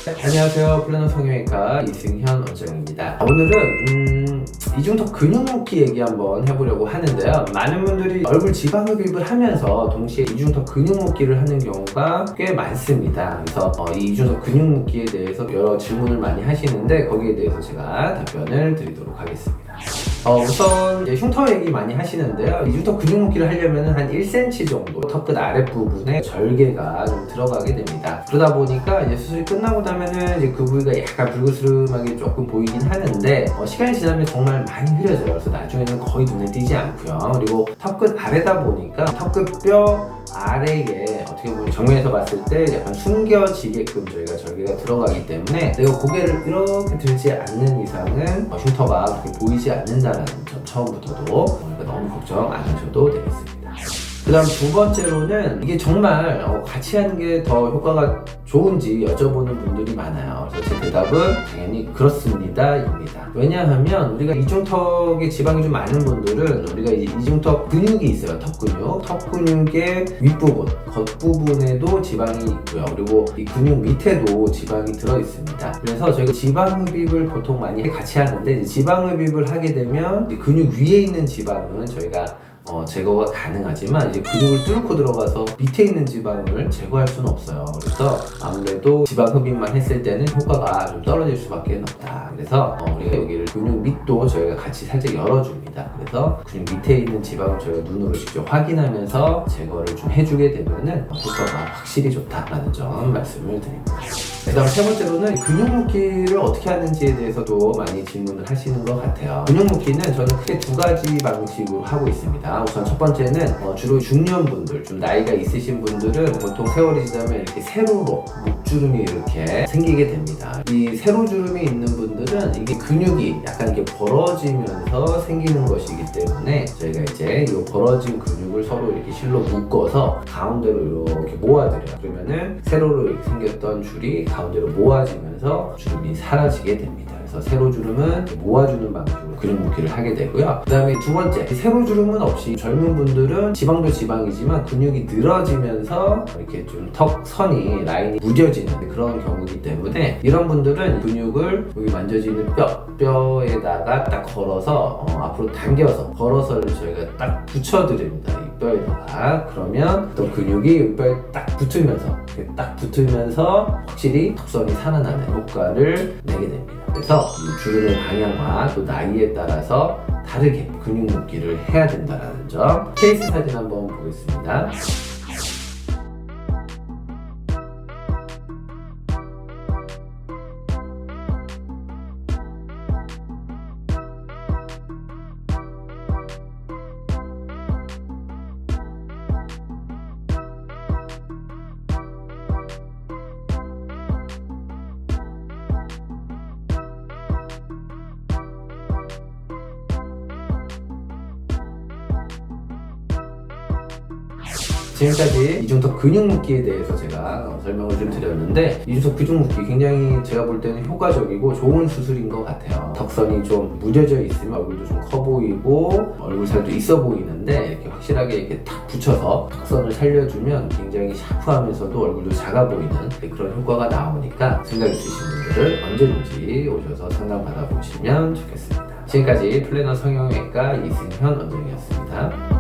안녕하세요. 플래너 성형외과 이승현 원장입니다. 오늘은 이중턱 근육 묶기 얘기 한번 해보려고 하는데요. 많은 분들이 얼굴 지방 흡입을 하면서 동시에 이중턱 근육 묶기를 하는 경우가 꽤 많습니다. 그래서 이 이중턱 근육 묶기에 대해서 여러 질문을 많이 하시는데 거기에 대해서 제가 답변을 드리도록 하겠습니다. 우선 흉터 얘기 많이 하시는데요. 이중턱 근육 묶기를 하려면 한 1cm 정도 턱끝 아랫부분에 절개가 좀 들어가게 됩니다. 그러다 보니까 이제 수술이 끝나고 나면은 이제 그 부위가 약간 불그스름하게 조금 보이긴 하는데 시간이 지나면 정말 많이 흐려져요. 그래서 나중에는 거의 눈에 띄지 않고요. 그리고 턱끝 아래다 보니까 턱끝 뼈 아래에 어떻게 보면 정면에서 봤을 때 약간 숨겨지게끔 저희가 절개가 들어가기 때문에 내가 고개를 이렇게 들지 않는 이상은 흉터가 그렇게 보이지 않는다는 점 처음부터도 그러니까 너무 걱정 안 하셔도 되겠습니다. 그 다음 두 번째로는 이게 정말 같이 하는 게 더 효과가 좋은지 여쭤보는 분들이 많아요. 그래서 제 대답은 당연히 그렇습니다 입니다. 왜냐하면 우리가 이중턱에 지방이 좀 많은 분들은 우리가 이중턱 근육이 있어요. 턱 근육. 턱 근육의 윗부분, 겉부분에도 지방이 있고요. 그리고 이 근육 밑에도 지방이 들어 있습니다. 그래서 저희가 지방 흡입을 보통 많이 같이 하는데 지방 흡입을 하게 되면 근육 위에 있는 지방은 저희가 제거가 가능하지만 이제 근육을 뚫고 들어가서 밑에 있는 지방을 제거할 수는 없어요. 그래서 아무래도 지방 흡입만 했을 때는 효과가 좀 떨어질 수밖에 없다. 그래서 우리가 여기를 근육 밑도 저희가 같이 살짝 열어줍니다. 그래서 근육 밑에 있는 지방을 저희가 눈으로 직접 확인하면서 제거를 좀 해주게 되면은 효과가 확실히 좋다라는 점 말씀을 드립니다. 그 다음 세 번째로는 근육 묶기를 어떻게 하는지에 대해서도 많이 질문을 하시는 것 같아요. 근육 묶기는 저는 크게 두 가지 방식으로 하고 있습니다. 우선 첫 번째는 주로 중년분들, 좀 나이가 있으신 분들은 보통 세월이 지나면 이렇게 세로로 목주름이 이렇게 생기게 됩니다. 이 세로주름이 있는 분들은 이게 근육이 약간 이렇게 벌어지면서 생기는 것이기 때문에 저희가 이제 이 벌어진 근육을 서로 이렇게 실로 묶어서 가운데로 이렇게 모아드려요. 그러면은 세로로 이렇게 생겼던 줄이 가운데로 모아지면서 주름이 사라지게 됩니다. 그래서 세로주름은 모아주는 방식으로 근육 묶기를 하게 되고요. 그 다음에 두 번째, 세로주름은 없이 젊은 분들은 지방도 지방이지만 근육이 늘어지면서 이렇게 좀 턱선이 라인이 무뎌지는 그런 경우이기 때문에 이런 분들은 근육을 여기 만져지는 뼈에다가 딱 걸어서 앞으로 당겨서 걸어서를 저희가 딱 붙여드립니다. 이 뼈에다가. 그러면 또 근육이 뼈에 딱 붙으면서 확실히 턱선이 살아나는 효과를 내게 됩니다. 그래서 이 주름의 방향과 또 나이에 따라서 다르게 근육 묶기를 해야 된다는 점. 케이스 사진 한번 보겠습니다. 지금까지 이중턱 근육 묶기에 대해서 제가 설명을 좀 드렸는데 이중턱 근육 묶기 굉장히 제가 볼 때는 효과적이고 좋은 수술인 것 같아요. 턱선이 좀 무뎌져 있으면 얼굴도 좀 커 보이고 얼굴 살도 있어 보이는데 이렇게 확실하게 이렇게 탁 붙여서 턱선을 살려주면 굉장히 샤프하면서도 얼굴도 작아 보이는 그런 효과가 나오니까 생각 있으신 분들은 언제든지 오셔서 상담 받아보시면 좋겠습니다. 지금까지 플래너 성형외과 이승현 원장이었습니다.